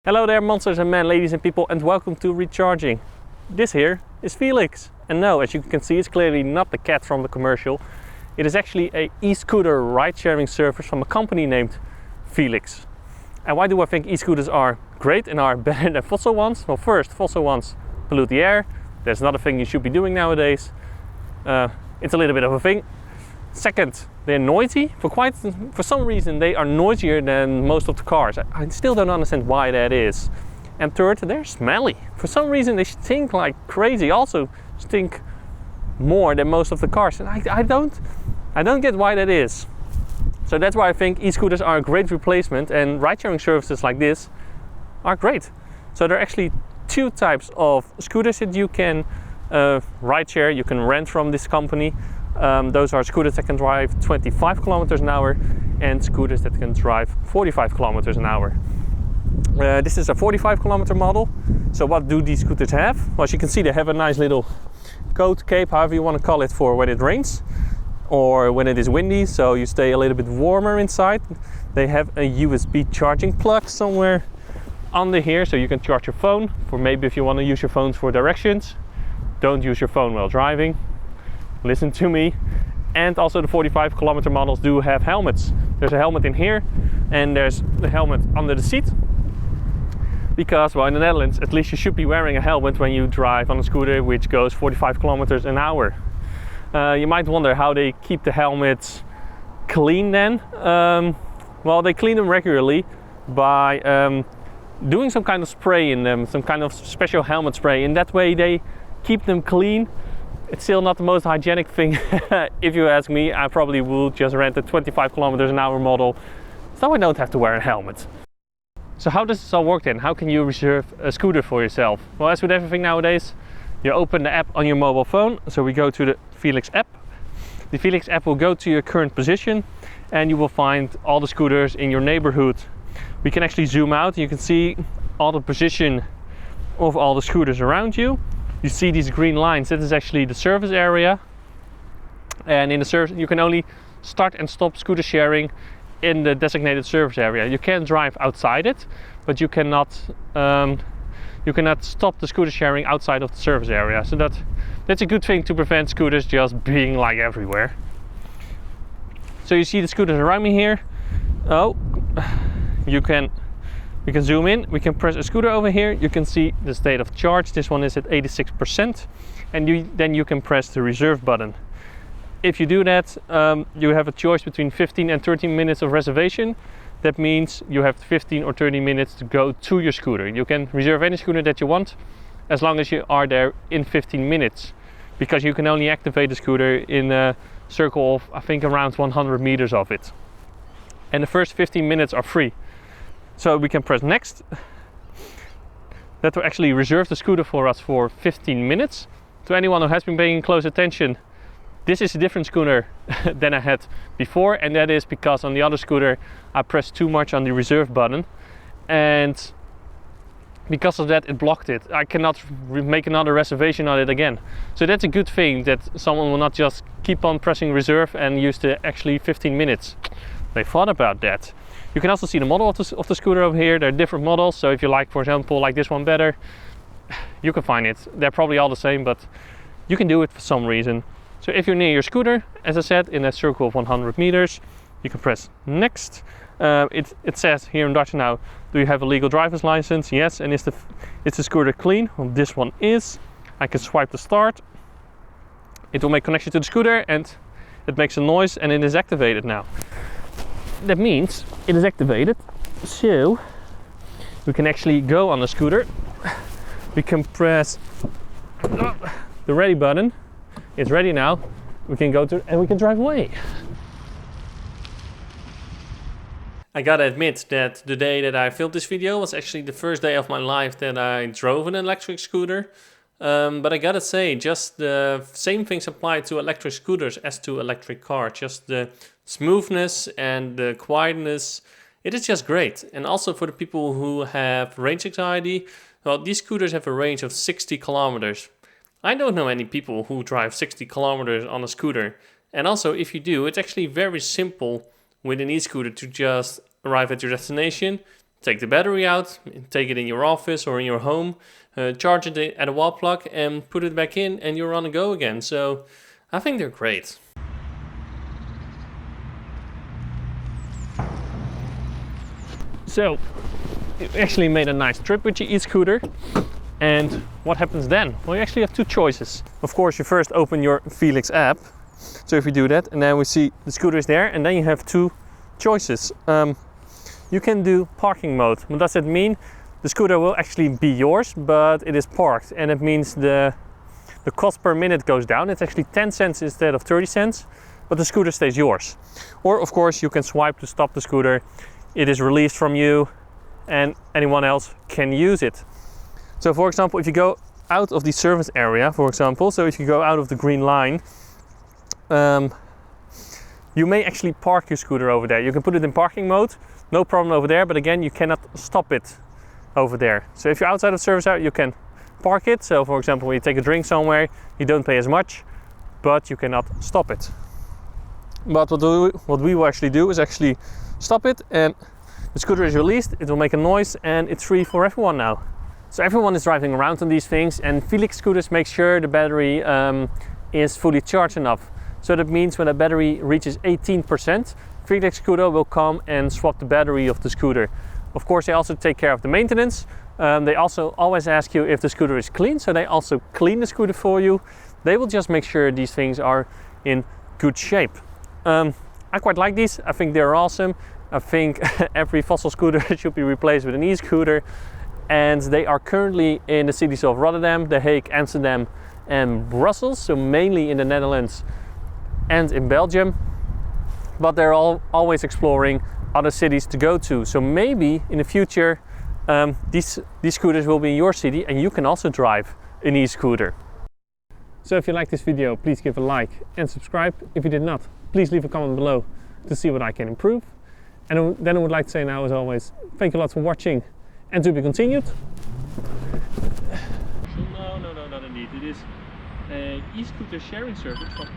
Hello there monsters and men, ladies and people, and welcome to Recharging. This here is Felix. And no, as you can see, it's clearly not the cat from the commercial. It is actually a e-scooter ride-sharing service from a company named Felyx. And why do I think e-scooters are great and are better than fossil ones? Well, first, fossil ones pollute the air. That's not a thing you should be doing nowadays. It's a little bit of a thing. Second, they're noisy. For some reason, they are noisier than most of the cars. I still don't understand why that is. And third, they're smelly. For some reason, they stink like crazy. Also stink more than most of the cars. And I don't get why that is. So that's why I think e-scooters are a great replacement, and ride-sharing services like this are great. So there are actually two types of scooters that you can ride share. You can rent from this company. Those are scooters that can drive 25 kilometers an hour and scooters that can drive 45 kilometers an hour. This is a 45 kilometer model. So what do these scooters have? Well, as you can see, they have a nice little coat, cape, however you want to call it, for when it rains or when it is windy, so you stay a little bit warmer inside. They have a USB charging plug somewhere under here, so you can charge your phone for maybe if you want to use your phone for directions. Don't use your phone while driving. Listen to me. And also the 45 kilometer models do have helmets. There's a helmet in here and there's the helmet under the seat. Because, well, in the Netherlands, at least you should be wearing a helmet when you drive on a scooter which goes 45 kilometers an hour. You might wonder how they keep the helmets clean then. Well, they clean them regularly by doing some kind of spray in them, some kind of special helmet spray. In that way they keep them clean. It's still not the most hygienic thing. If you ask me, I probably would just rent a 25 kilometers an hour model so I don't have to wear a helmet. So how does this all work then? How can you reserve a scooter for yourself? Well, as with everything nowadays, you open the app on your mobile phone. So we go to the Felyx app. The Felyx app will go to your current position and you will find all the scooters in your neighborhood. We can actually zoom out. You can see all the position of all the scooters around you. You see these green lines, that is actually the service area. And in the service, you can only start and stop scooter sharing in the designated service area. You can drive outside it, but you cannot stop the scooter sharing outside of the service area. So that's a good thing to prevent scooters just being like everywhere. So you see the scooters around me here. Oh, we can zoom in, we can press a scooter over here, you can see the state of charge. This one is at 86%, and then you can press the reserve button. If you do that, you have a choice between 15 and 30 minutes of reservation. That means you have 15 or 30 minutes to go to your scooter. You can reserve any scooter that you want as long as you are there in 15 minutes, because you can only activate the scooter in a circle of, I think, around 100 meters of it. And the first 15 minutes are free. So we can press next. That will actually reserve the scooter for us for 15 minutes. To anyone who has been paying close attention, this is a different scooter than I had before, and that is because on the other scooter I pressed too much on the reserve button, and because of that it blocked it. I cannot make another reservation on it again. So that's a good thing, that someone will not just keep on pressing reserve and use the actually 15 minutes. They thought about that. You can also see the model of the scooter over here. There are different models, so if you like, for example, like this one better, you can find it. They're probably all the same, but you can do it for some reason. So if you're near your scooter, as I said, in a circle of 100 meters, you can press next. It says here in Dutch now, do you have a legal driver's license? Yes. And is the scooter clean? Well, this one is. I can swipe to start. It will make connection to the scooter and it makes a noise and it is activated now. That means it is activated, so we can actually go on the scooter. We can press the ready button. It's ready now. We can go to and we can drive away. I gotta admit that the day that I filmed this video was actually the first day of my life that I drove an electric scooter. But I gotta say, just the same things apply to electric scooters as to electric cars. Just the smoothness and the quietness, it is just great. And also for the people who have range anxiety, well, these scooters have a range of 60 kilometers. I don't know any people who drive 60 kilometers on a scooter. And also, if you do, it's actually very simple with an e-scooter to just arrive at your destination, take the battery out, take it in your office or in your home, charge it at a wall plug and put it back in, and you're on the go again. So I think they're great. So you actually made a nice trip with your e-scooter. And what happens then? Well, you actually have two choices. Of course, you first open your Felyx app. So if you do that, and then we see the scooter is there, and then you have two choices. You can do parking mode. What does that mean? The scooter will actually be yours, but it is parked, and it means the cost per minute goes down. It's actually 10 cents instead of 30 cents, but the scooter stays yours. Or of course, you can swipe to stop the scooter. It is released from you, and anyone else can use it. So for example, if you go out of the service area, for example, so if you go out of the green line, you may actually park your scooter over there. You can put it in parking mode, no problem over there, but again, you cannot stop it over there. So if you're outside of service area, you can park it. So for example, when you take a drink somewhere, you don't pay as much, but you cannot stop it. But what we will actually do is actually stop it, and the scooter is released, it will make a noise, and it's free for everyone now. So everyone is driving around on these things, and Felyx scooters make sure the battery is fully charged enough. So that means when the battery reaches 18%, Felyx scooter will come and swap the battery of the scooter. Of course, they also take care of the maintenance. They also always ask you if the scooter is clean, so they also clean the scooter for you. They will just make sure these things are in good shape. I quite like these. I think they're awesome. I think every fossil scooter should be replaced with an e-scooter. And they are currently in the cities of Rotterdam, The Hague, Amsterdam and Brussels, so mainly in the Netherlands and in Belgium. But they're always exploring other cities to go to. So maybe in the future these scooters will be in your city and you can also drive an e-scooter. So if you like this video, please give a like and subscribe. If you did not, please leave a comment below to see what I can improve. And then I would like to say now, as always, thank you a lot for watching. And to be continued. No, not indeed. It is an e-scooter sharing service from